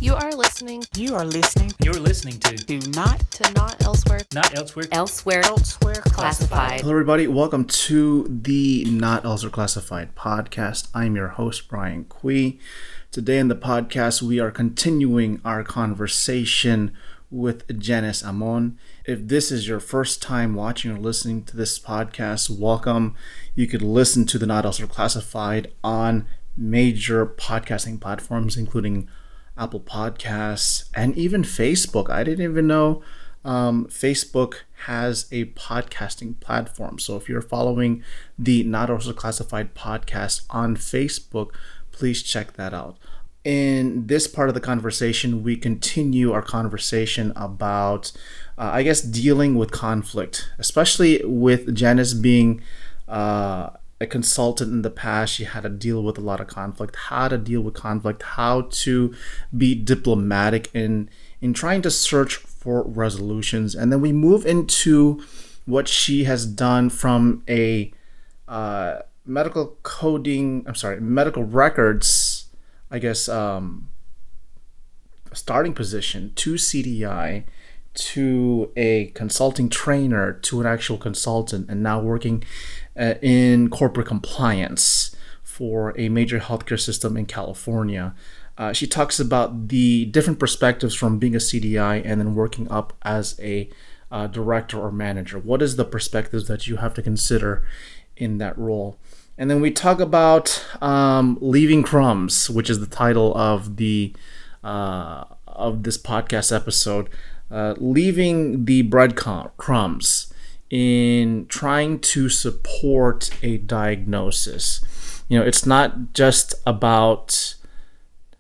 You are listening. You are listening. You're listening to Not Elsewhere. Not Elsewhere. Elsewhere Classified. Hello, everybody. Welcome to the Not Elsewhere Classified podcast. I'm your host, Brian Kui. Today in the podcast, we are continuing our conversation with Janice Amon. If this is your first time watching or listening to this podcast, welcome. You could listen to the Not Elsewhere Classified on major podcasting platforms, including Apple Podcasts and even Facebook. I didn't even know Facebook has a podcasting platform. So if you're following the Not Also Classified podcast on Facebook, please check that out. In this part of the conversation, we continue our conversation about, dealing with conflict, especially with Janice being a consultant in the past. She had to deal with a lot of conflict, how to deal with conflict, how to be diplomatic in trying to search for resolutions. And then we move into what she has done from a medical records, starting position to CDI, to a consulting trainer, to an actual consultant, and now working in corporate compliance for a major healthcare system in California. She talks about the different perspectives from being a CDI and then working up as a director or manager. What is the perspectives that you have to consider in that role? And then we talk about leaving Crumbs, which is the title of the of this podcast episode. Leaving the breadcrumbs in trying to support a diagnosis. You know, it's not just about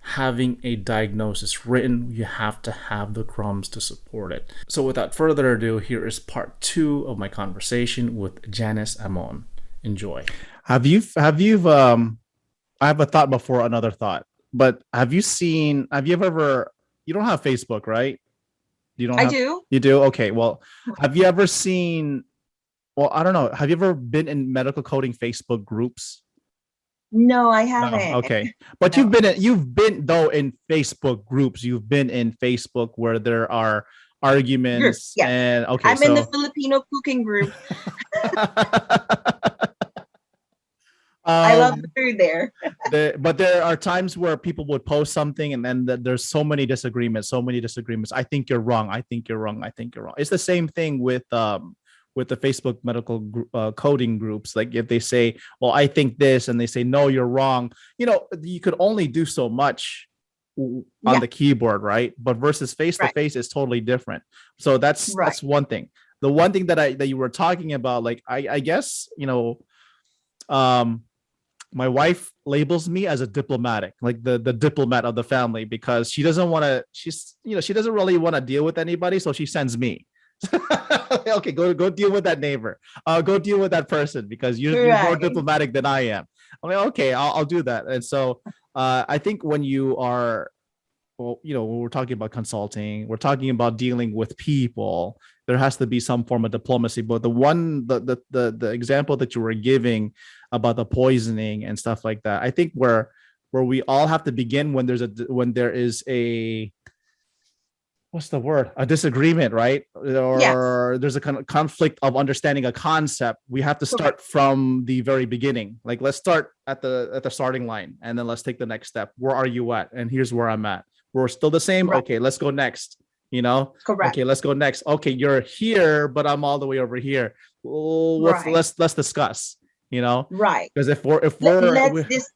having a diagnosis written. You have to have the crumbs to support it. So without further ado, here is part 2 of my conversation with Janice Amon. Enjoy. I have a thought before another thought, but you don't have Facebook, right? I do. You do? Okay. Well, have you ever seen, I don't know. Have you ever been in medical coding Facebook groups? No, I haven't. No. Okay. But no. You've been though in Facebook groups. You've been in Facebook where there are arguments. Yes. And okay. I'm in the Filipino cooking group. I love the food there. But there are times where people would post something and then there's so many disagreements. I think you're wrong. It's the same thing with the Facebook medical coding groups. Like if they say, well, I think this, and they say, no, you're wrong. You know, you could only do so much on the keyboard, right? But versus face to face is totally different. So that's one thing. The one thing that you were talking about, like I guess, you know, my wife labels me as a diplomatic, like the diplomat of the family, because she doesn't really want to deal with anybody. So she sends me. Okay, go deal with that neighbor. Go deal with that person because you're more diplomatic than I am. I'm like, okay, I'll do that. And so I think when you are, when we're talking about consulting, we're talking about dealing with people, there has to be some form of diplomacy. But the example that you were giving about the poisoning and stuff like that, I think where we all have to begin when there is a disagreement, right? Or there's a kind of conflict of understanding a concept. We have to start from the very beginning. Like, let's start at the starting line, and then let's take the next step. Where are you at? And here's where I'm at. We're still the same. Right. Okay, let's go next. Correct. Okay, let's go next. Okay, you're here, but I'm all the way over here. Well, let's discuss. Right. Because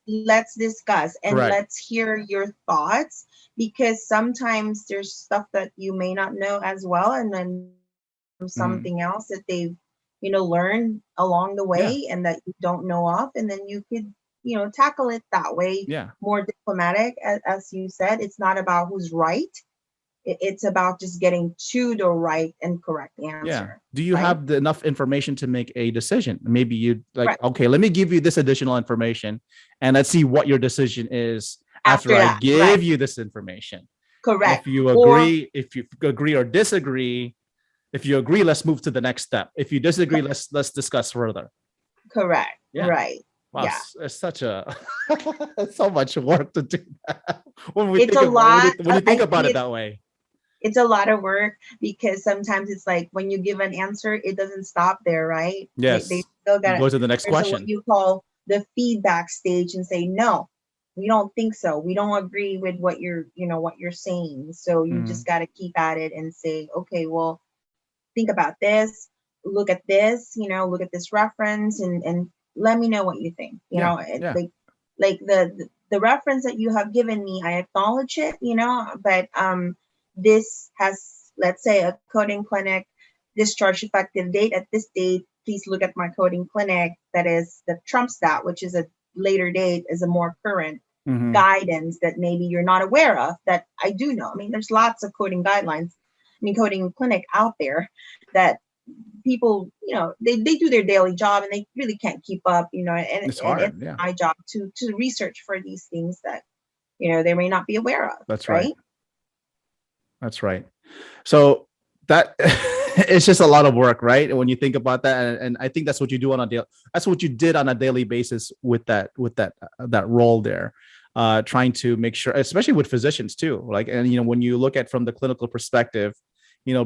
let's discuss and let's hear your thoughts, because sometimes there's stuff that you may not know as well, and then something else that they've learned along the way and that you don't know of, and then you could tackle it that way. More diplomatic, as you said. It's not about who's right. It's about just getting to the right and correct answer. Yeah. Do you have enough information to make a decision? Maybe you okay, let me give you this additional information and let's see what your decision is after I give you this information. Correct. If you agree or disagree, if you agree, let's move to the next step. If you disagree, let's discuss further. Correct. Yeah. Right. Wow, Yeah. it's such a so much work to do that. When we It's think a about lot. when you think I about see it that way. it's a lot of work because sometimes it's like when you give an answer, it doesn't stop there, right? They Yes. still You got go to the next there's a, what question. you call the feedback stage and say, no, we don't think so. We don't agree with what what you're saying. So you Mm, just got to keep at it and say, okay, well, think about this, look at this, look at this reference and let me know what you think. yeah. Yeah. Like the reference that you have given me, I acknowledge it, but this has, let's say, a coding clinic discharge effective date at this date. Please look at my coding clinic that is the trumps that, which is a later date, is a more current Mm-hmm. guidance that maybe you're not aware of that I do know. I mean, there's lots of coding guidelines, coding clinic out there that people, they do their daily job and they really can't keep up, It's and it's hard. Yeah. my job to research for these things that, they may not be aware of. That's right. Right. That's right. So that it's just a lot of work, right? When you think about that, and I think that's what you do on a daily. That's what you did on a daily basis with that role there, trying to make sure, especially with physicians too. Like, and when you look at from the clinical perspective,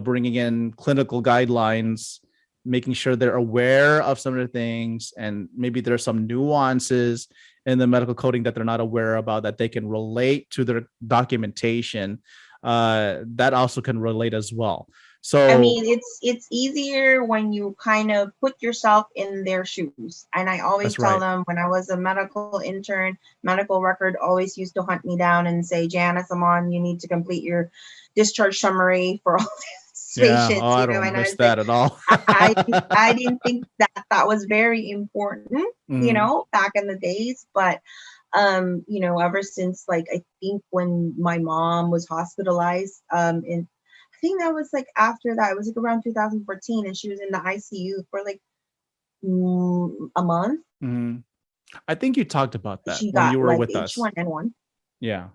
bringing in clinical guidelines, making sure they're aware of some of the things, and maybe there's some nuances in the medical coding that they're not aware about that they can relate to their documentation. That also can relate as well. So I mean, it's easier when you kind of put yourself in their shoes. And I always that's tell right. them when I was a medical intern, medical record always used to hunt me down and say, Janice Amon, you need to complete your discharge summary for all these Yeah. Oh, patients, I don't and I miss was like, that at all. I didn't think that was very important, Mhm. back in the days, but ever since, like, I think when my mom was hospitalized, in I think that was like after that, it was like around 2014, and she was in the ICU for like a month. Mhm. I think you talked about that She when got you were like with us. H1N1. Yeah.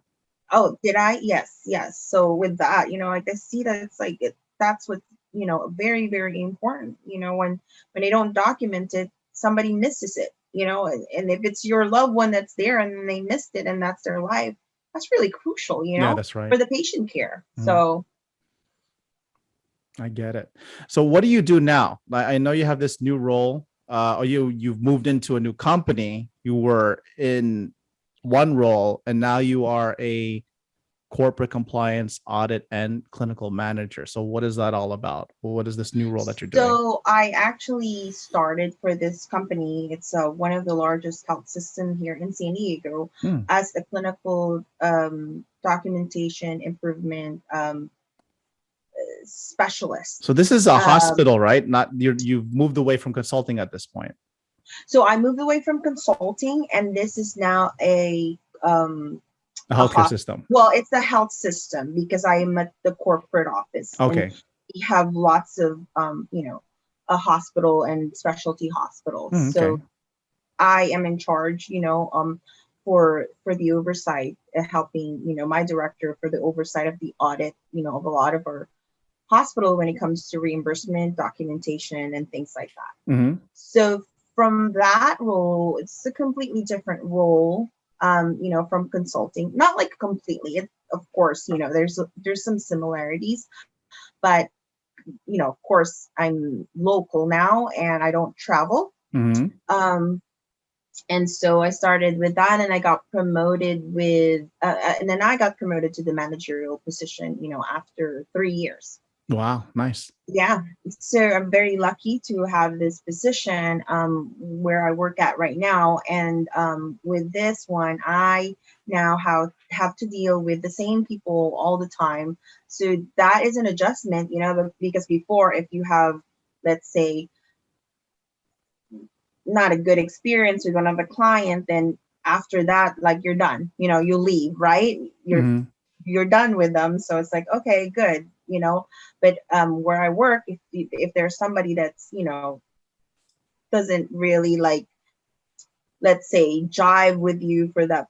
Oh, did I? Yes, yes. So with that, like I see that it's like that's what very very important. When they don't document it, somebody misses it. And if it's your loved one that's there and they missed it and that's their life, that's really crucial. Yeah, that's right. For the patient care. Mhm. So I get it. So what do you do now? I know you have this new role, or you've moved into a new company. You were in one role, and now you are a corporate compliance, audit, and clinical manager. So what is that all about? What is this new role that you're doing? So I actually started for this company. It's one of the largest health system here in San Diego Hmm. as a clinical documentation improvement specialist. So this is a Um, hospital, right? Not you've moved away from consulting at this point. so I moved away from consulting, and this is now A a healthcare system. well, it's a health system because I am at the corporate office, and Okay. we have lots of a hospital and specialty hospitals. Okay. So I am in charge, for the oversight, helping, my director for the oversight of the audit, of a lot of our hospital when it comes to reimbursement, documentation, and things like that. Mm-hmm. So from that role, it's a completely different role, from consulting. Not like completely. It, of course, there's some similarities, but of course, I'm local now and I don't travel. Mm-hmm. Um, and so I started with that, and I got promoted and then I got promoted to the managerial position, after 3 years. Wow. Nice. Yeah, so I'm very lucky to have this position, where I work at right now, and with this one, I now have to deal with the same people all the time. So that is an adjustment, because before, if you have, let's say, not a good experience with one of the client, then after that, like, you're done, you leave, right? Mm-hmm. You're done with them. So it's like, okay, good, but where I work, if there's somebody that's, doesn't really, like, let's say, jive with you for that,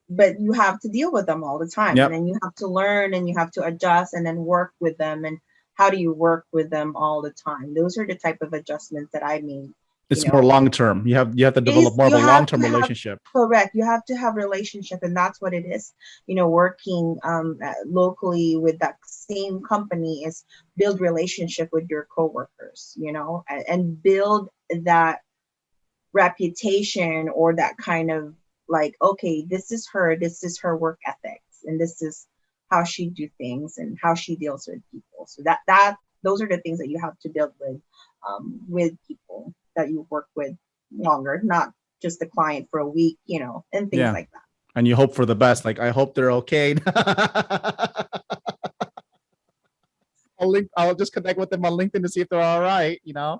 but you have to deal with them all the time, and Yep. then you have to learn and you have to adjust and then work with them. And how do you work with them all the time? Those are the type of adjustments that I made It's more long term. You have to develop more of a long term relationship. Correct. You have to have relationship, and that's what it is. Working locally with that same company is build relationship with your coworkers. And build that reputation, or that kind of like, okay, this is her work ethics, and this is how she do things and how she deals with people. So those are the things that you have to build with people that you work with longer, not just the client for a week, and things like that. And you hope for the best. Like, I hope they're okay. I'll just connect with them on LinkedIn to see if they're all right. That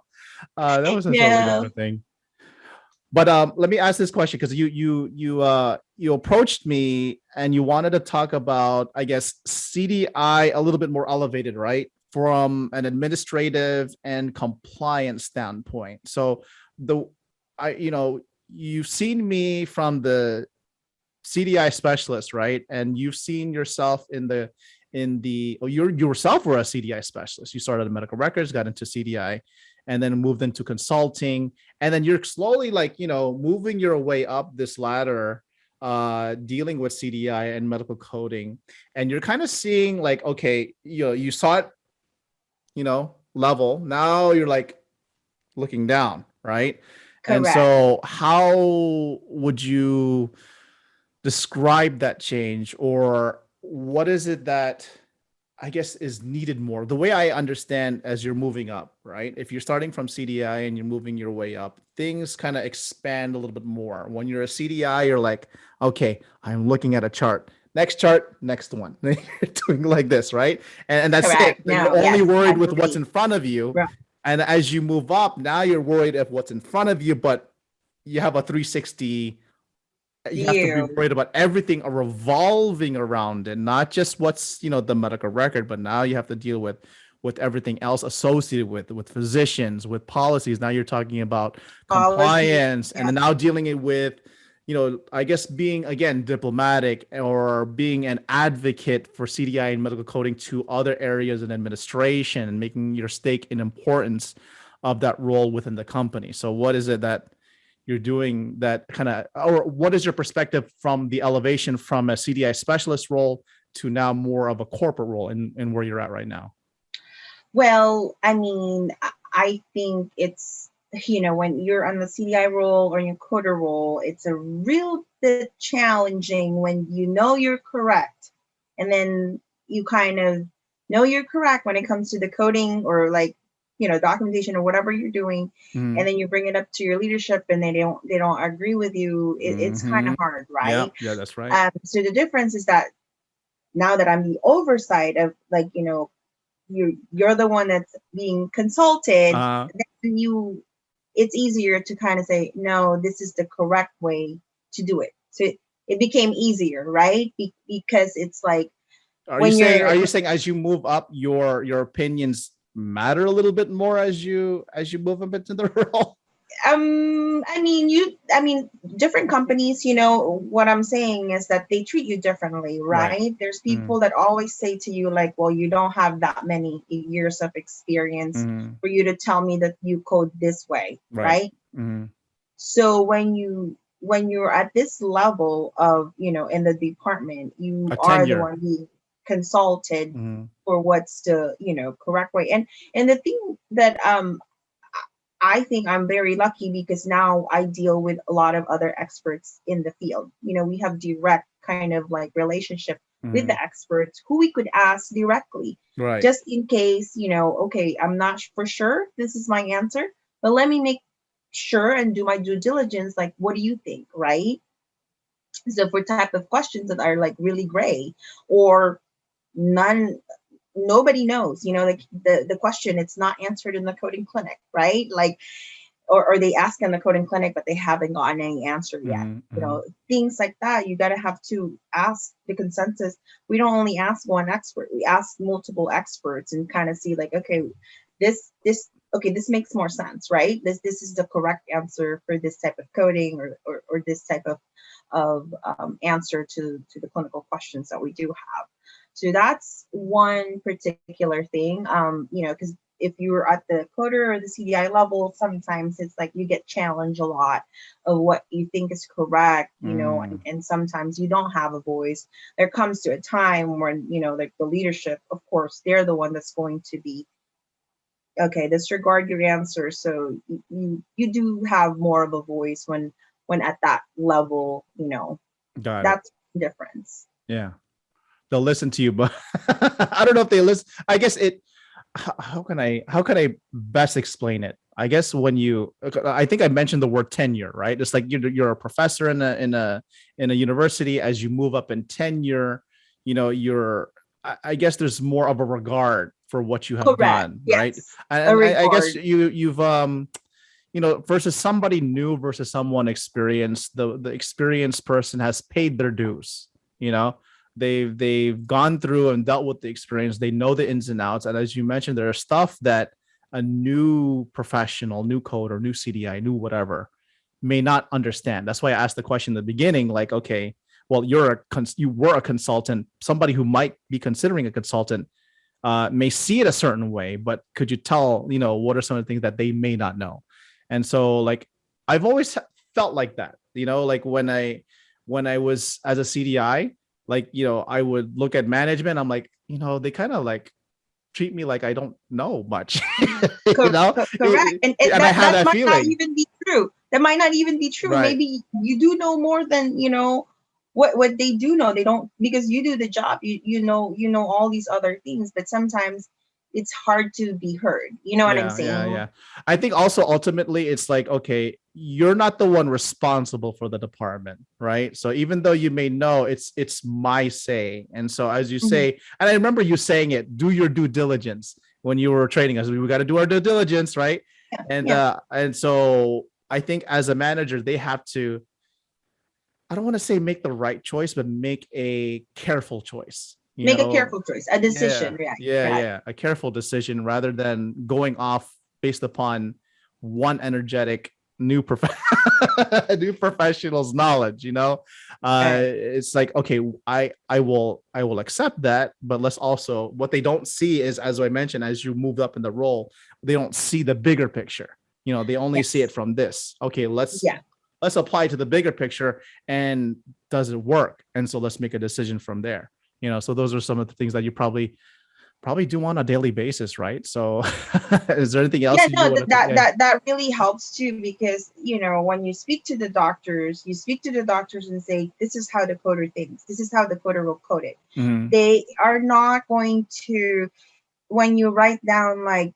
was a totally different thing. But let me ask this question, because you approached me and you wanted to talk about, I guess, CDI a little bit more elevated, right? From an administrative and compliance standpoint. So you've seen me from the CDI specialist, right? And you've seen yourself you yourself were a CDI specialist. You started in medical records, got into CDI, and then moved into consulting. And then you're slowly moving your way up this ladder, dealing with CDI and medical coding. And you're kind of seeing like, okay, you saw it, level. Now you're like looking down, right? Correct. And so how would you describe that change, or what is it that I guess is needed more? The way I understand, as you're moving up, right? If you're starting from CDI and you're moving your way up, things kind of expand a little bit more. When you're a CDI, you're like, okay, I'm looking at a chart. Next chart, next one. You're doing like this, right? And that's correct. It. No, you're only worried with what's in front of you. Right. And as you move up, now you're worried of what's in front of you, but you have a 360. You have to be worried about everything revolving around it, not just what's, the medical record, but now you have to deal with everything else associated with physicians, with policies. Now you're talking about compliance, and then now dealing it with, I guess being, again, diplomatic or being an advocate for CDI and medical coding to other areas in administration, and making your stake in importance of that role within the company. So what is it that you're doing that kind of, or what is your perspective from the elevation from a CDI specialist role to now more of a corporate role in where you're at right now? Well, I mean, I think it's, when you're on the CDI role or your coder role, it's a real bit challenging when you're correct. And then you kind of know you're correct when it comes to the coding or like, documentation or whatever you're doing. And then you bring it up to your leadership and they don't agree with you. It's kind of hard, right? Yeah, that's right. So the difference is that now that I'm the oversight of, like, you're the one that's being consulted, then it's easier to kind of say, no, this is the correct way to do it. So it became easier, right? Because it's like, are you saying as you move up, your opinions matter a little bit more as you move up into the role? I mean, different companies, what I'm saying is that they treat you differently, right? There's people that always say to you, like, well, you don't have that many years of experience for you to tell me that you code this way, right? So when you're at this level of, in the department, you are the one being consulted for what's the, correct way. And the thing that I think I'm very lucky, because now I deal with a lot of other experts in the field. We have direct kind of like relationship with the experts who we could ask directly, right? Just in case, okay, I'm not for sure this is my answer, but let me make sure and do my due diligence. Like, what do you think, right? So for type of questions that are like really gray or nobody knows, like the question, it's not answered in the coding clinic, right? Like, or they ask in the coding clinic, but they haven't gotten any answer yet. Things like that. You got to have to ask the consensus. We don't only ask one expert, we ask multiple experts and kind of see like, okay, this makes more sense, right? This is the correct answer for this type of coding or this type of answer to the clinical questions that we do have. So that's one particular thing, because if you're at the coder or the CDI level, sometimes it's like you get challenged a lot of what you think is correct, and sometimes you don't have a voice. There comes to a time when, like the leadership, of course, they're the one that's going to be, okay, disregard your answer. So you do have more of a voice when at that level, Got it. that's the difference. Yeah. They'll listen to you, but I don't know if they listen. I guess how can I best explain it? I guess I think I mentioned the word tenure, right? It's like you're a professor in a university. As you move up in tenure, I guess there's more of a regard for what you have Correct. done, Yes. right? And I guess you've versus somebody new versus someone experienced, the experienced person has paid their dues. They've gone through and dealt with the experience. They know the ins and outs. And as you mentioned, there are stuff that a new professional, new coder, new CDI, new whatever may not understand. That's why I asked the question in the beginning, like, okay, well, you were a consultant. Somebody who might be considering a consultant may see it a certain way, but could you tell, what are some of the things that they may not know? And so, like, I've always felt like that, like when I was as a CDI, like, I would look at management. I'm like, they kind of like treat me like I don't know much. Correct. And I have that might feeling. not even be true. That might not even be true. Right. Maybe you do know more than, what they do know. They don't, because you do the job. You know all these other things, but sometimes it's hard to be heard. You know what I'm saying? Yeah. I think also ultimately it's like, okay, you're not the one responsible for the department, right? So even though you may know, it's my say. And so as you say, and I remember you saying it, do your due diligence when you were training us. We got to do our due diligence, right? Yeah. And so I think as a manager, they have to, I don't want to say make the right choice, but make a careful choice. Make a careful choice, a decision. Yeah. A careful decision rather than going off based upon one energetic new professional's knowledge. It's like, okay, I will accept that, but let's also, what they don't see is, as I mentioned, as you moved up in the role, they don't see the bigger picture. They only see it from this. Okay, let's apply to the bigger picture, and does it work? And so let's make a decision from there. So those are some of the things that you probably do on a daily basis, right? So is there anything else? That really helps too, because when you speak to the doctors and say, this is how the coder thinks, this is how the coder will code it. They are not going to, when you write down like,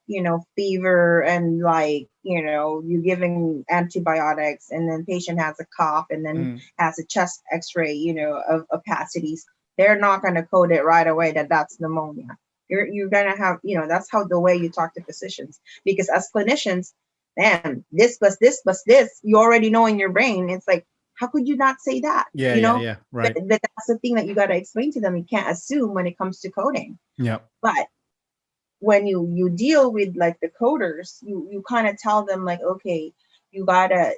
fever and like, you're giving antibiotics and then patient has a cough and then has a chest x-ray, of opacities, they're not going to code it right away that's pneumonia. You're going to have, that's how the way you talk to physicians, because as clinicians, man, this plus this plus this, you already know in your brain. It's like, how could you not say that? Yeah, right. But that's the thing that you got to explain to them. You can't assume when it comes to coding. Yeah. But when you deal with like the coders, you kind of tell them like, okay, you gotta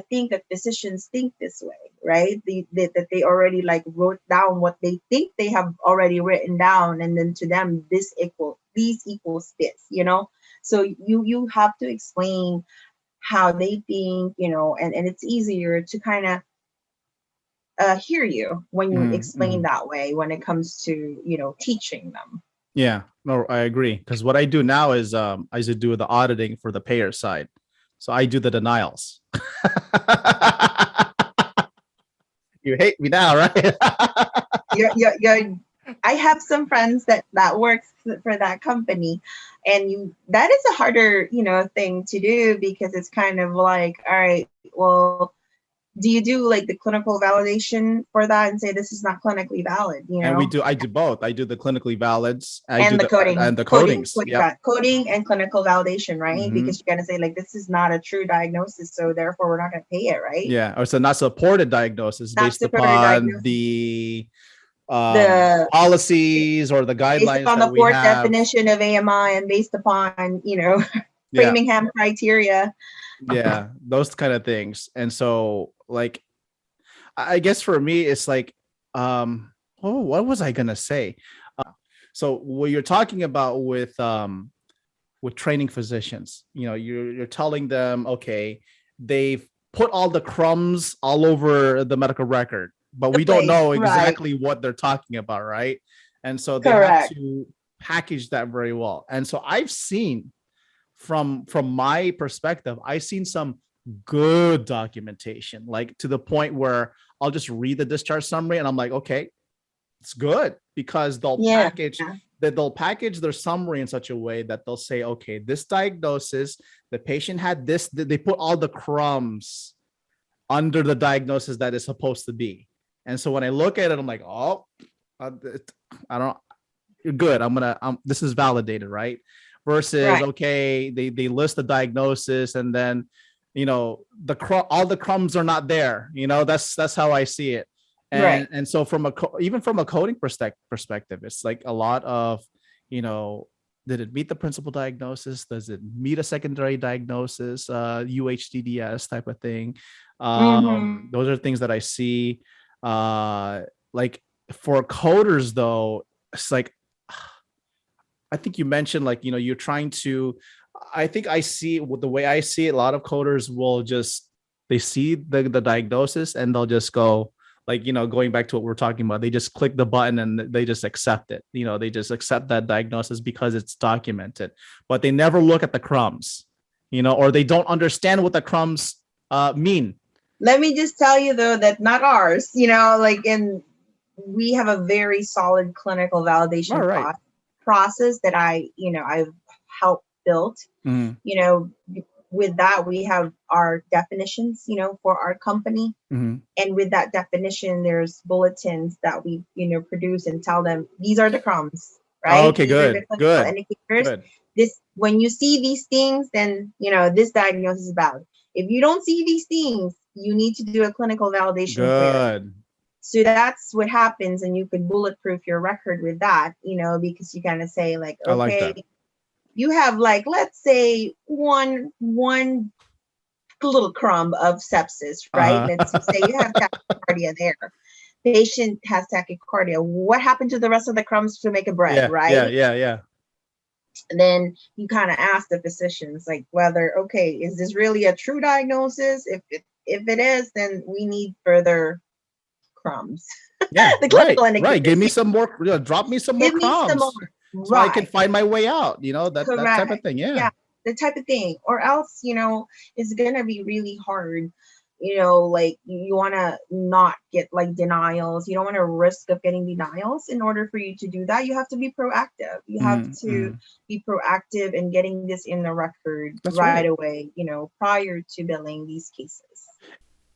think that physicians think this way, right? That they already like wrote down what they think they have already written down, and then to them this equals this, So you have to explain how they think, and it's easier to kind of hear you when you explain that way when it comes to teaching them. Yeah, no, I agree. Because what I do now is I used to do the auditing for the payer side. So I do the denials. You hate me now, right? I have some friends that works for that company, and that is a harder, thing to do, because it's kind of like, all right, well, do you do like the clinical validation for that and say this is not clinically valid? And I do both. I do the clinically valids and the coding and the codings. Coding and clinical validation, right? Because you're gonna say like this is not a true diagnosis, so therefore we're not gonna pay it, right? Yeah, or so not supported diagnosis based upon the policies or the guidelines based on the fourth definition of AMI and based upon Framingham criteria. Yeah, those kind of things. And so like, I guess for me, it's like, what was I gonna say? So what you're talking about with with training physicians. You're telling them, okay, they've put all the crumbs all over the medical record, but we don't know exactly what they're talking about, right? And so they have to package that very well. And so I've seen, from my perspective, I've seen some good documentation, like to the point where I'll just read the discharge summary and I'm like, okay, it's good, because they'll package their summary in such a way that they'll say, okay, this diagnosis, the patient had this, they put all the crumbs under the diagnosis that is supposed to be. And so when I look at it, I'm like, oh, I don't, you're good. This is validated, right? Versus, okay, they list the diagnosis and then, all the crumbs are not there. That's how I see it. And so even from a coding perspective, it's like a lot of, did it meet the principal diagnosis? Does it meet a secondary diagnosis? UHDDS type of thing. Those are things that I see. Like for coders though, it's like, I think you mentioned, like, you're trying to, I think I see, the way I see it, a lot of coders will just, they see the diagnosis and they'll just go, like, going back to what we're talking about, they just click the button and they just accept it. They just accept that diagnosis because it's documented, but they never look at the crumbs, or they don't understand what the crumbs mean. Let me just tell you though, that not ours, we have a very solid clinical validation process that I've helped build. With that, we have our definitions, for our company. And with that definition, there's bulletins that we, produce and tell them, these are the crumbs, right? Oh, okay, good. Indicators. This, when you see these things, then, this diagnosis is valid. If you don't see these things, you need to do a clinical validation. Good. So that's what happens, and you could bulletproof your record with that, because you kind of say, like, okay, like you have, like, let's say one little crumb of sepsis, right? Let's say you have tachycardia there. Patient has tachycardia. What happened to the rest of the crumbs to make a bread, right? Yeah. And then you kind of ask the physicians, like, whether, okay, is this really a true diagnosis? If it is, then we need further crumbs. Yeah, the clinical right. Give me some more. Drop me some more crumbs, so I can find my way out. That type of thing. Yeah, the type of thing. Or else, it's gonna be really hard. Like, you want to not get, like, denials. You don't want to risk of getting denials. In order for you to do that, you have to be proactive. You have to be proactive in getting this in the record right away, prior to billing these cases.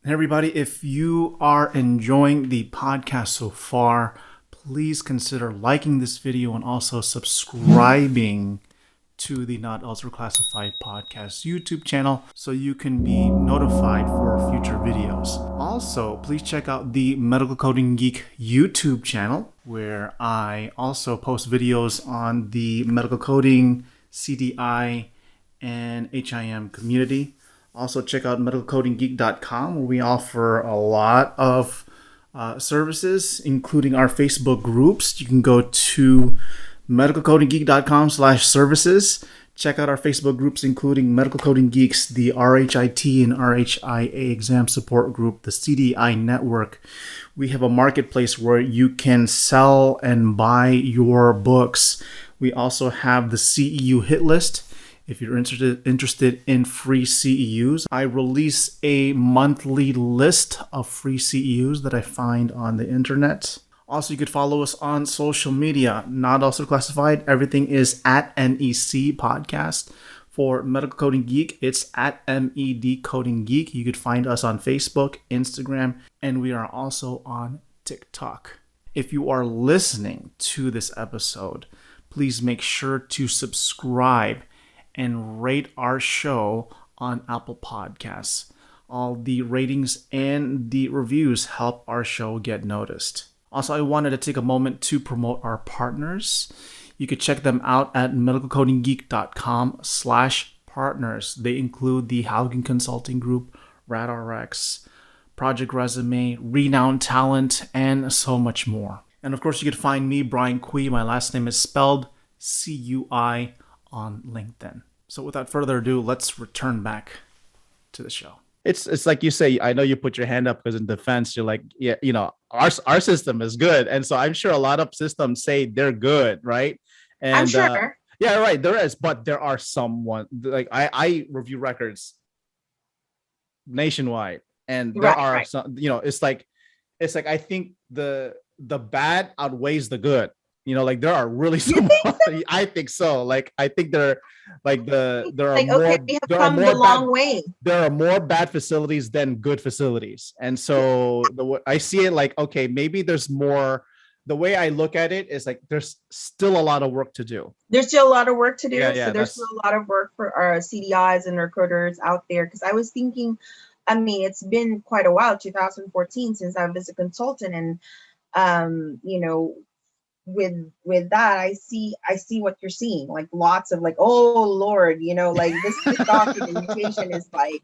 Hey everybody, if you are enjoying the podcast so far, please consider liking this video and also subscribing to the Not Elsewhere Classified podcast YouTube channel so you can be notified for future videos. Also, please check out the Medical Coding Geek YouTube channel, where I also post videos on the medical coding, CDI, and HIM community. Also, check out medicalcodinggeek.com, where we offer a lot of services, including our Facebook groups. You can go to medicalcodinggeek.com/services. Check out our Facebook groups, including Medical Coding Geeks, the RHIT and RHIA exam support group, the CDI network. We have a marketplace where you can sell and buy your books. We also have the CEU hit list. If you're interested in free CEUs, I release a monthly list of free CEUs that I find on the internet. Also, you could follow us on social media, Not Also Classified. Everything is at NEC Podcast. For Medical Coding Geek, it's at MED Coding Geek. You could find us on Facebook, Instagram, and we are also on TikTok. If you are listening to this episode, please make sure to subscribe and rate our show on Apple Podcasts. All the ratings and the reviews help our show get noticed. Also, I wanted to take a moment to promote our partners. You could check them out at medicalcodinggeek.com/partners. They include the Haugen Consulting Group, RadRx, Project Resume, Renowned Talent, and so much more. And of course, you could find me, Brian Cui. My last name is spelled Cui, on LinkedIn. So without further ado, let's return back to the show. It's like you say, I know you put your hand up because in defense, you're like, yeah, our system is good. And so I'm sure a lot of systems say they're good, right? And I'm sure. Yeah, right. There is, but there are someone like I review records nationwide, and there are some, it's like I think the bad outweighs the good. Like there are really some. I think so. Like I think there are Like, more. okay, we have There are come the more long bad. way. There are more bad facilities than good facilities, and so I see it like, okay, maybe there's more. The way I look at it is like there's still a lot of work to do. There's still a lot of work to do. Yeah, So there's still a lot of work for our CDIs and recruiters out there. Because I was thinking, I mean, it's been quite a while, 2014, since I was a consultant, and with that, I see what you're seeing, like lots of like, oh Lord, like this documentation is like.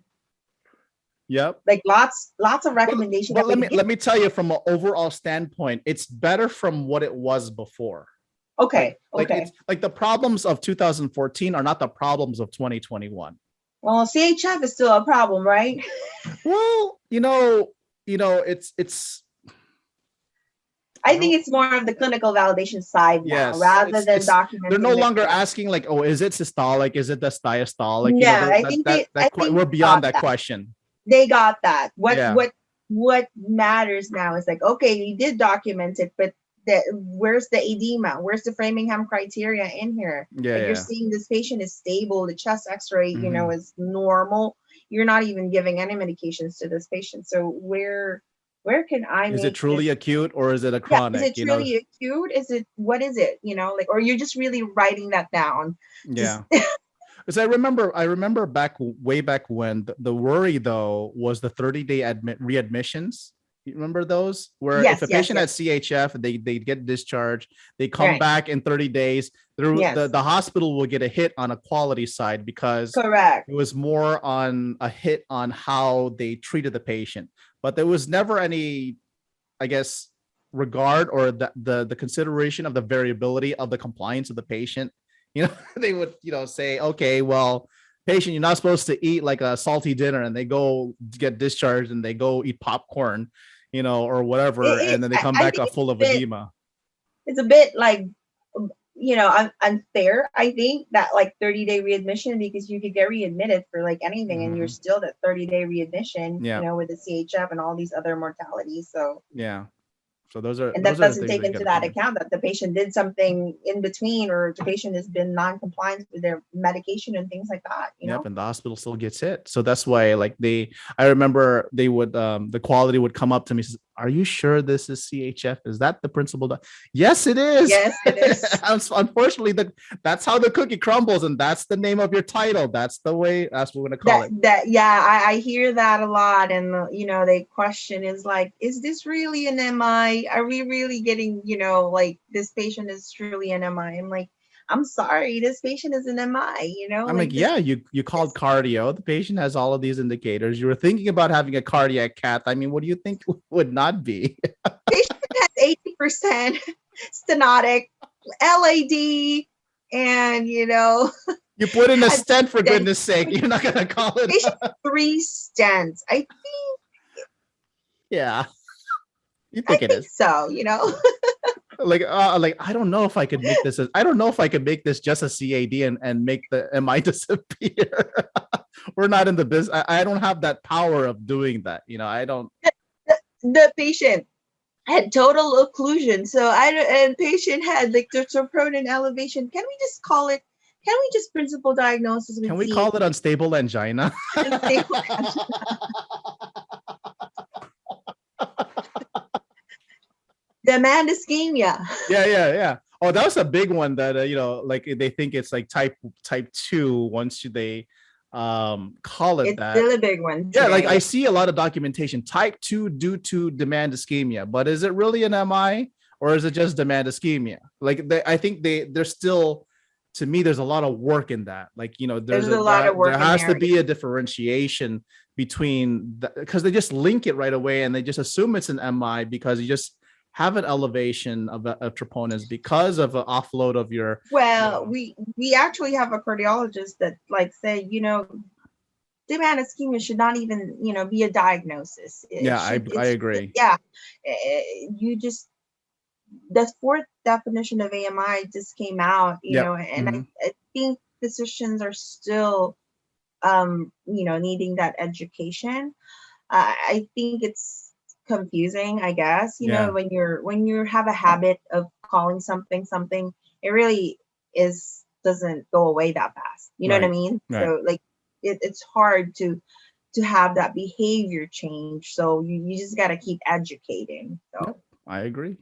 Yep. Like lots of recommendations. But let me tell you, from an overall standpoint, it's better from what it was before. Okay. It's like the problems of 2014 are not the problems of 2021. Well, CHF is still a problem, right? Well, it's. I think it's more of the clinical validation side now, rather than documenting. They're no longer asking like, oh, is it systolic? Is it diastolic? Yeah, I think we're beyond that question. They got that. What matters now is like, okay, you did document it, but where's the edema? Where's the Framingham criteria in here? Yeah, you're seeing this patient is stable, the chest X-ray, is normal. You're not even giving any medications to this patient. So where can I? Is it truly acute or is it a chronic? Is it truly acute? What is it? Or you're just really writing that down? Yeah. Because I remember way back when the worry though was the 30-day readmissions. You remember those? Where if a patient had CHF, they get discharged, they come back in 30 days. The hospital will get a hit on a quality side because it was more on a hit on how they treated the patient. But there was never any, I guess, regard or the consideration of the variability of the compliance of the patient. They would, say, okay, well, patient, you're not supposed to eat like a salty dinner, and they go get discharged and they go eat popcorn, or whatever, and then they come back full of edema. It's a bit like, unfair, I think, that like 30-day readmission, because you could get readmitted for like anything, and you're still that 30-day readmission, with the CHF and all these other mortalities. So yeah. So those are, and that doesn't take into that account that the patient did something in between, or the patient has been non-compliant with their medication and things like that. Yep, and the hospital still gets hit. So that's why, like I remember they would, the quality would come up to me, says, "Are you sure this is CHF? Is that the principal?" Yes, it is. Yes, it is. Unfortunately, that's how the cookie crumbles, and that's the name of your title. That's the way. That's what we're gonna call it. I hear that a lot, and the question is like, is this really an MI? Are we really getting, like this patient is truly an MI? I'm like, I'm sorry, this patient is an MI, I'm like yeah, you called cardio. The patient has all of these indicators. You were thinking about having a cardiac cath. I mean, what do you think would not be? Patient has 80% stenotic, LAD, and you put in a stent, for goodness sake. You're not gonna call it patient 3 stents, I think. Yeah. You think it is? So, like I don't know if I could make this. I don't know if I could make this just a CAD and make the MI disappear. We're not in the business. I don't have that power of doing that. I don't. The patient had total occlusion, and patient had like the troponin elevation. Can we just call it? Can we just principal diagnosis? Can we call it unstable angina? Unstable angina. Demand ischemia. Yeah. Oh, that was a big one that like they think it's like type 2 once they call it that. It's still a big one today. Yeah, like I see a lot of documentation type 2 due to demand ischemia, but is it really an MI or is it just demand ischemia? Like I think they're still, to me, there's a lot of work in that. Like there's a lot of work. There has to be a differentiation between because they just link it right away and they just assume it's an MI because you just have an elevation of troponins because of an offload of your. Well, we actually have a cardiologist that like say, demand ischemia should not even, be a diagnosis. I agree. Yeah. You just, the fourth definition of AMI just came out, Yep. and I think physicians are still, needing that education. I think it's confusing, I guess, when you have a habit of calling something, it really doesn't go away that fast. You know what I mean? Right. So like, it's hard to have that behavior change. So you just got to keep educating. So. Yep. I agree.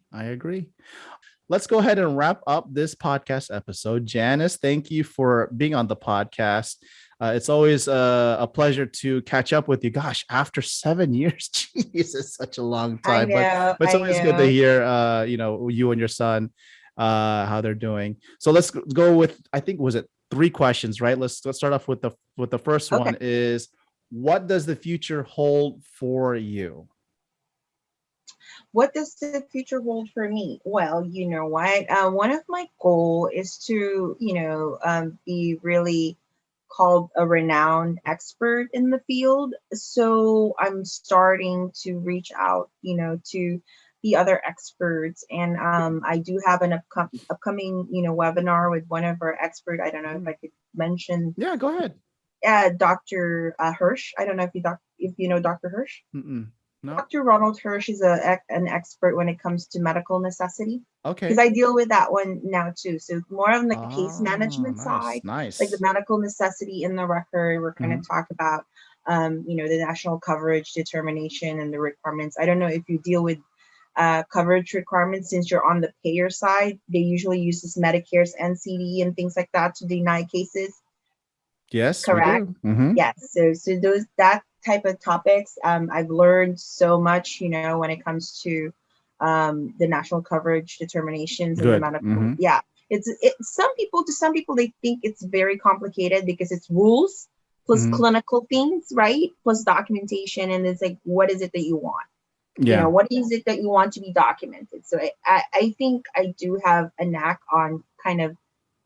Let's go ahead and wrap up this podcast episode. Janice, thank you for being on the podcast. It's always a pleasure to catch up with you. Gosh, after 7 years, geez, it's such a long time. But it's always good to hear, you and your son, how they're doing. So let's go with, I think, was it 3 questions, right? Let's start off with the first one is, what does the future hold for you? What does the future hold for me? Well, you know what? One of my goals is to, be really called a renowned expert in the field. So I'm starting to reach out, to the other experts. And I do have an upcoming, webinar with one of our experts. I don't know if I could mention. Yeah, go ahead. Dr. Hirsch. I don't know if you know Dr. Hirsch. No. Dr. Ronald Hirsch is an expert when it comes to medical necessity. Okay. Because I deal with that one now too. So more on the case management side, nice. like the medical necessity in the record. We're going to talk about, the national coverage determination and the requirements. I don't know if you deal with coverage requirements since you're on the payer side. They usually use this Medicare's NCD and things like that to deny cases. Yes, correct. Yes. So that type of topics, I've learned so much, when it comes to the national coverage determinations and the medical. Yeah, it's some people they think it's very complicated because it's rules plus clinical things, right? Plus documentation, and it's like, what is it that you want? Yeah. What is it that you want to be documented? So I think I do have a knack on kind of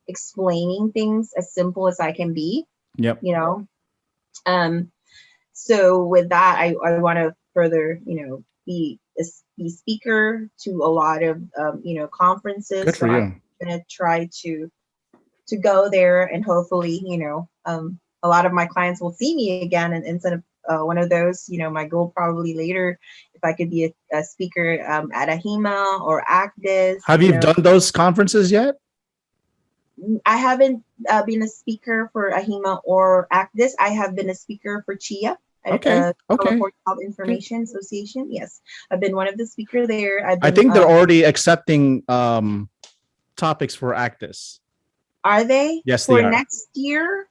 explaining things as simple as I can be. Yep. So with that, I want to further, be a speaker to a lot of, conferences. Good for you. I'm going to try to go there, and hopefully, a lot of my clients will see me again. And instead of one of those, my goal probably later, if I could be a speaker at a HEMA or ACDIS. Have you done those conferences yet? I haven't been a speaker for a HEMA or ACDIS. I have been a speaker for CHIA. California Health Information Association. Yes, I've been one of the speakers there. I think they're already accepting topics for ACDIS. Are they? Yes, for they are. Next year?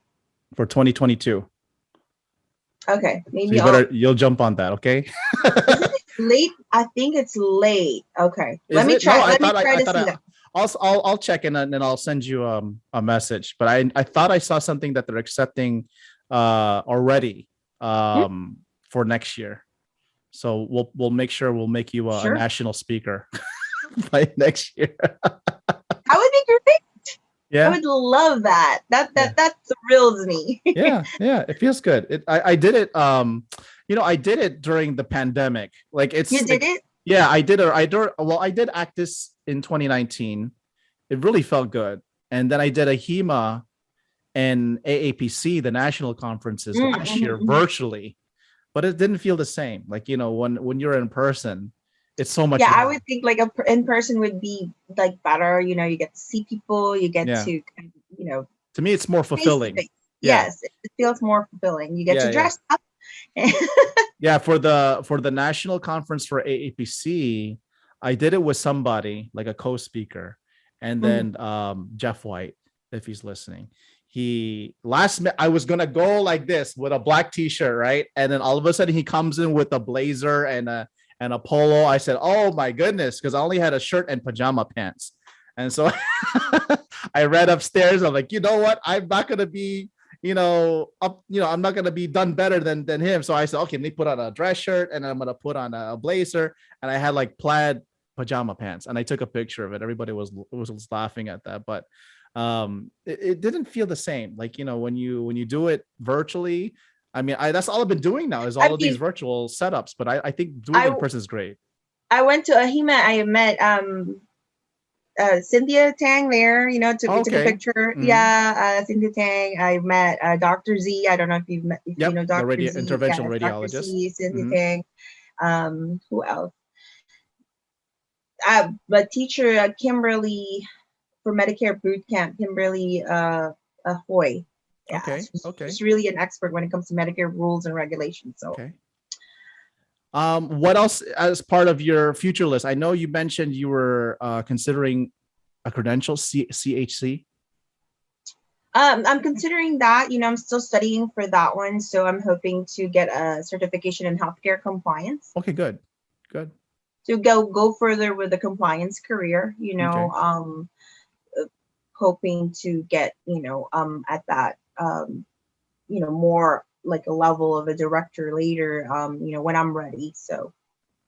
For 2022. Okay, maybe so you'll jump on that. Okay. Is it late? I think it's late. Okay, let me try. Let me try to see that. I'll check in and then I'll send you a message. But I thought I saw something that they're accepting already for next year. So we'll make sure we'll make you a national speaker by next year. That would be great. Yeah, I would love that. That thrills me. yeah, it feels good. I did it. I did it during the pandemic. Like you did it. Yeah, I did. I did ACDIS in 2019. It really felt good. And then I did a HEMA and AAPC, the national conferences last year virtually, but it didn't feel the same. Like, when you're in person, it's so much. Yeah, I would think like in person would be like better. You get to see people. You get to, To me, it's more fulfilling. Yes, it feels more fulfilling. You get to dress up. Yeah, for the national conference for AAPC, I did it with somebody like a co-speaker, and then Jeff White, if he's listening, I was gonna go like this with a black t-shirt, right? And then all of a sudden he comes in with a blazer and a polo. I said, "Oh my goodness," because I only had a shirt and pajama pants, and so I ran upstairs. I'm like, you know what? I'm not gonna be I'm not gonna be done better than him. So I said, okay, let me put on a dress shirt and I'm gonna put on a blazer, and I had like plaid pajama pants, and I took a picture of it. Everybody was laughing at that, but it didn't feel the same. Like, when you do it virtually, I mean, that's all I've been doing now is all of these virtual setups, but I think doing it in person is great. I went to AHIMA. I met Cynthia Tang there, took a picture. Mm-hmm. Yeah, Cynthia Tang. I met Dr. Z. I don't know if you know Dr. Z. Interventional radiologist. Dr. Z, Cynthia Tang. Who else? But teacher Kimberly for Medicare boot camp, Kimberly Hoy. Yeah, she's really an expert when it comes to Medicare rules and regulations. So. Okay. What else as part of your future list? I know you mentioned you were considering a credential, CHC. I'm considering that. I'm still studying for that one, so I'm hoping to get a certification in healthcare compliance. Okay, good. To go further with the compliance career. Hoping to get at that more like a level of a director later, when I'm ready. So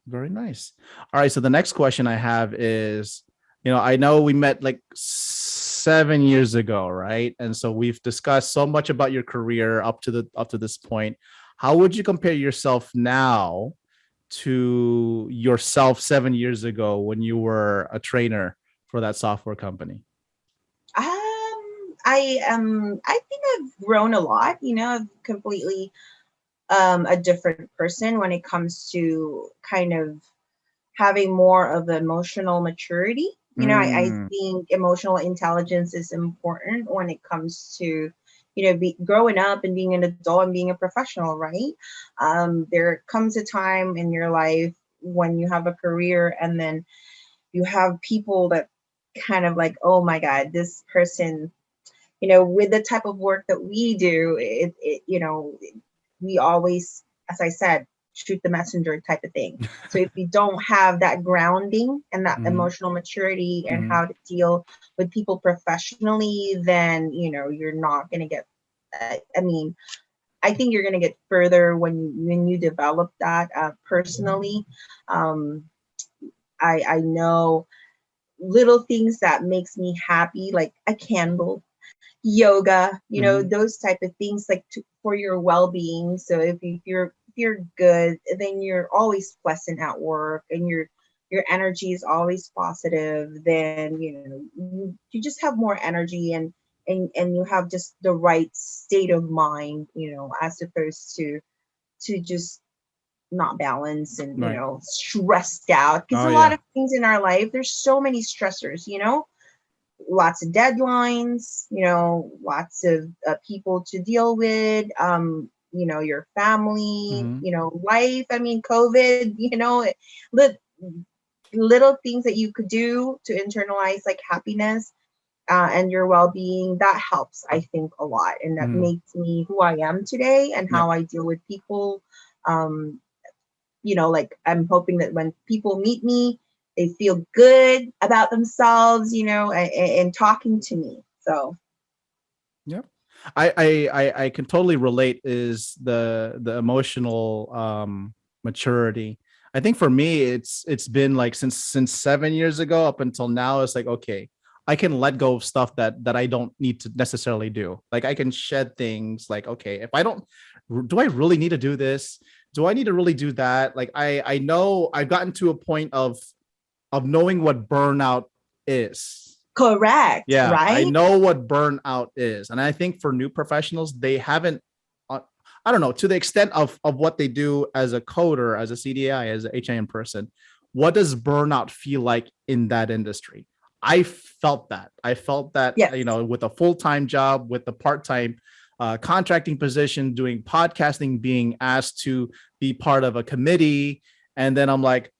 very nice. All right. So the next question I have is, I know we met like 7 years ago, right? And so we've discussed so much about your career up to this point. How would you compare yourself now to yourself 7 years ago when you were a trainer for that software company? I think I've grown a lot. I've completely a different person when it comes to kind of having more of emotional maturity. I think emotional intelligence is important when it comes to growing up and being an adult and being a professional, right? There comes a time in your life when you have a career and then you have people that kind of like, oh my God, this person, with the type of work that we do, we always, as I said, shoot the messenger type of thing. So if you don't have that grounding and that emotional maturity and how to deal with people professionally, then, you're not going to get, I think you're going to get further when you develop that personally. I know little things that makes me happy, like a candle, yoga, those type of things, like for your well-being. So if you're good, then you're always pleasant at work and your energy is always positive, then you just have more energy and you have just the right state of mind, as opposed to just not balanced and stressed out, because a lot of things in our life, there's so many stressors, lots of deadlines, lots of people to deal with, your family, life. COVID, little things that you could do to internalize like happiness and your well-being, that helps, I think, a lot. And that makes me who I am today and how I deal with people. Like I'm hoping that when people meet me, they feel good about themselves, and talking to me. So, yeah, I can totally relate. Is the emotional maturity? I think for me, it's been like since 7 years ago up until now. It's like, okay, I can let go of stuff that I don't need to necessarily do. Like I can shed things. Like, okay, if I don't, do I really need to do this? Do I need to really do that? Like I know I've gotten to a point of knowing what burnout is. Correct. Yeah, right? I know what burnout is. And I think for new professionals, they haven't, I don't know, to the extent of what they do as a coder, as a CDI, as an HIM person, what does burnout feel like in that industry? I felt that. Yes. With a full-time job, with the part-time contracting position, doing podcasting, being asked to be part of a committee. And then I'm like,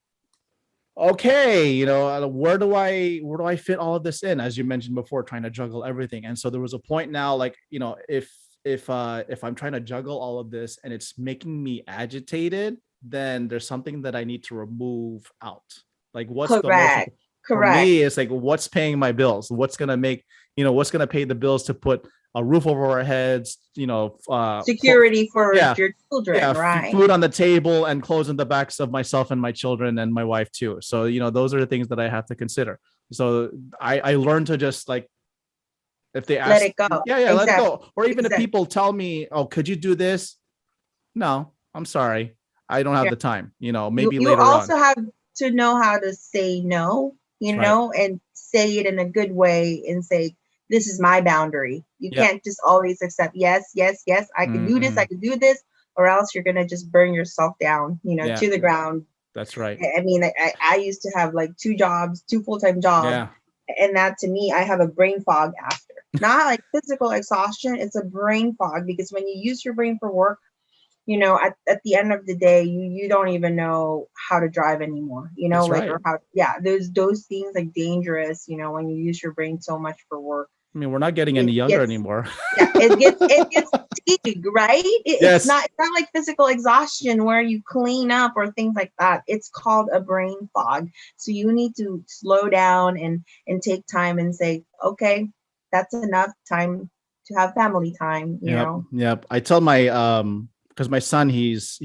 okay, where do I fit all of this in? As you mentioned before, trying to juggle everything. And so there was a point now, like, if I'm trying to juggle all of this and it's making me agitated, then there's something that I need to remove out. Like what's Correct. For me, it's like, what's paying my bills? What's going to make, what's going to pay the bills to put a roof over our heads, security for yeah, your children, right? food on the table and clothes on the backs of myself and my children and my wife too. So, those are the things that I have to consider. So I learned to just like, if they Let ask, it go. yeah, let it Exactly. go. Or even if Exactly. people tell me, oh, could you do this? No, I'm sorry. I don't have the time, maybe You later on. also have to know how to say no, Right. and say it in a good way and say, this is my boundary. You Yep. can't just always accept yes, yes, yes, I can do this, I can do this, or else you're gonna just burn yourself down, Yeah. to the ground. That's right. I mean, I used to have like two full-time jobs. Yeah. And that, to me, I have a brain fog after. Not like physical exhaustion, it's a brain fog, because when you use your brain for work, at the end of the day, you don't even know how to drive anymore, That's like, right. or how, those things like dangerous, when you use your brain so much for work. I mean, we're not getting any younger anymore. Yeah, it gets fatigue, right? Yes. It's not like physical exhaustion where you clean up or things like that. It's called a brain fog. So you need to slow down and take time and say, okay, that's enough time to have family time, Yep. I tell my because my son, he's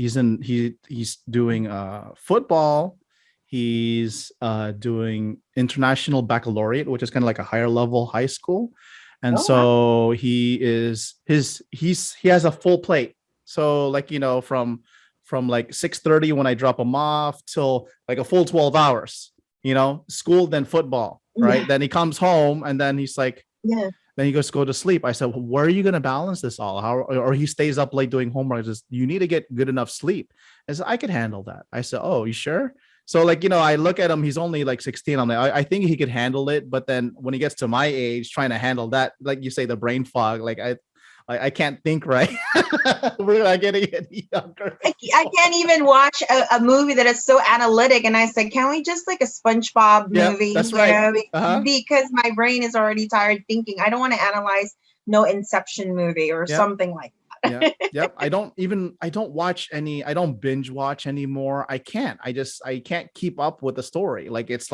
doing football. He's doing international baccalaureate, which is kind of like a higher level high school. And so he has a full plate. So like, from like 6:30 when I drop him off till like a full 12 hours, school, then football, right? Yeah. Then he comes home and then he's like, Yeah. then he goes to go to sleep. I said, well, where are you going to balance this all? Or he stays up late doing homework. Says, you need to get good enough sleep. I said, I could handle that. I said, oh, you sure? So like, I look at him, he's only like 16. I'm like, I think he could handle it. But then when he gets to my age, trying to handle that, like you say, the brain fog, like I can't think right. We're not getting any younger. I can't even watch a movie that is so analytic. And I said, can we just like a SpongeBob movie? That's right. Because my brain is already tired thinking. I don't want to analyze no Inception movie or something like that. Yep. I don't watch any, I don't binge watch anymore. I can't keep up with the story. Like, it's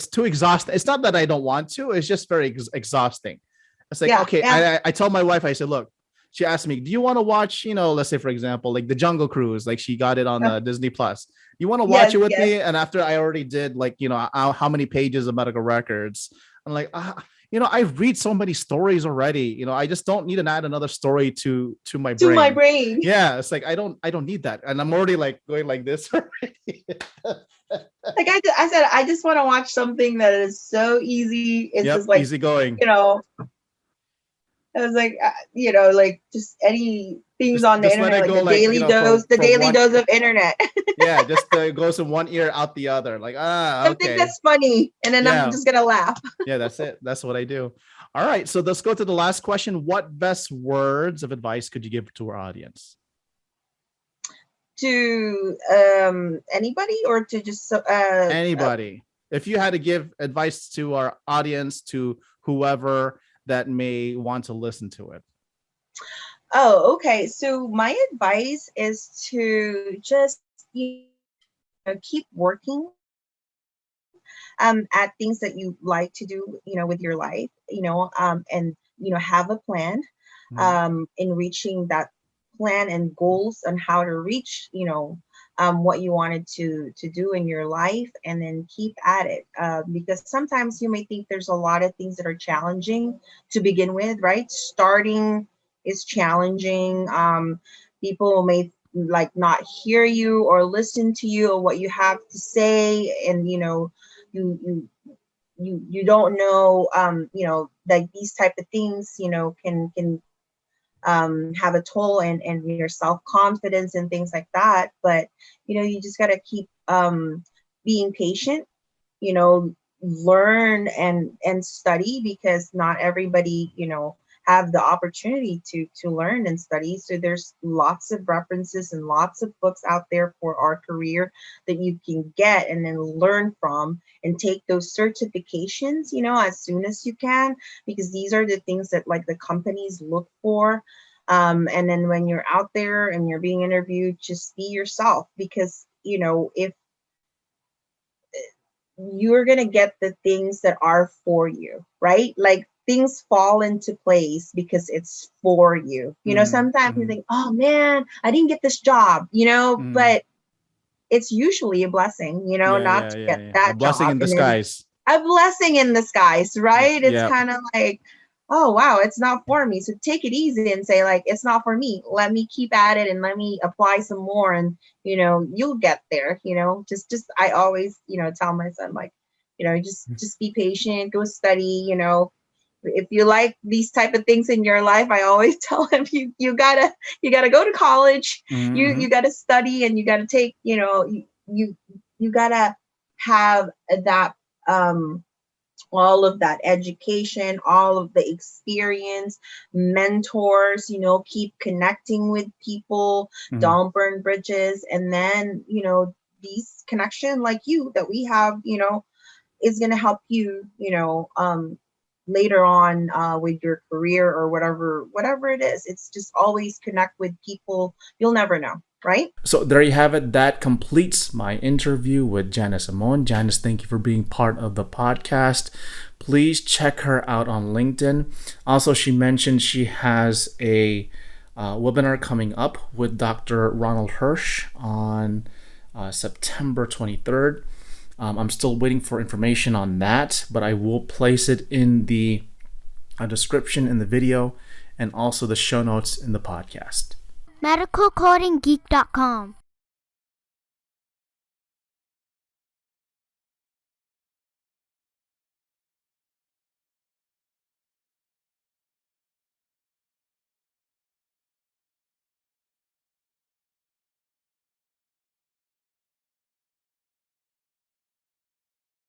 too exhausting. It's not that I don't want to, it's just very exhausting. It's like, okay, I tell my wife, I said, look, she asked me, do you want to watch, let's say, for example, like the Jungle Cruise, like she got it on the Disney Plus. You want to watch it with me? And after I already did, like, how many pages of medical records, I'm like, I read so many stories already. I just don't need to add another story to my brain. To my brain. Yeah, it's like I don't need that, and I'm already like going like this already. Like I said, I just want to watch something that is so easy. It's just like easy going. I was like, like just any things on the internet, like the daily dose, dose of internet. Yeah, just goes in one ear, out the other. Like, something that's funny, and then I'm just gonna laugh. Yeah, that's it. That's what I do. All right, so let's go to the last question. What best words of advice could you give to our audience? To anybody, or to just anybody? If you had to give advice to our audience, to whoever that may want to listen to it. Oh, okay. So my advice is to just keep working at things that you like to do, with your life, and have a plan in reaching that plan and goals on how to reach, what you wanted to do in your life, and then keep at it. Because sometimes you may think there's a lot of things that are challenging to begin with, right? Starting is challenging. People may like not hear you or listen to you or what you have to say, and you don't know, like these type of things, can have a toll and your self-confidence and things like that. But you just got to keep being patient, learn and study, because not everybody have the opportunity to learn and study. So there's lots of references and lots of books out there for our career that you can get and then learn from, and take those certifications as soon as you can, because these are the things that like the companies look for. And then when you're out there and you're being interviewed, just be yourself, because if you're going to get the things that are for you, right? Like things fall into place because it's for you. You know, sometimes you think, oh man, I didn't get this job, you know, but it's usually a blessing, you know, not to get that A blessing job. in disguise. A blessing in disguise, right? It's Yeah. kind of like, oh wow, it's not for me. So take it easy and say like, it's not for me. Let me keep at it and let me apply some more, and you know, you'll get there. You know, just I always, you know, tell my son like, you know, just be patient, go study. You know, if you like these type of things in your life, I always tell him you gotta go to college. You gotta study, and you gotta take, you know, you gotta have that all of that education, all of the experience, mentors, you know, keep connecting with people, don't burn bridges. And then, you know, these connection like you that we have, you know, is going to help you, you know, later on with your career or whatever it is. It's just always connect with people. You'll never know. Right? So there you have it. That completes my interview with Janice Amon. Janice, thank you for being part of the podcast. Please check her out on LinkedIn. Also, she mentioned she has a webinar coming up with Dr. Ronald Hirsch on September 23rd. I'm still waiting for information on that, but I will place it in the description in the video and also the show notes in the podcast. medicalcodinggeek.com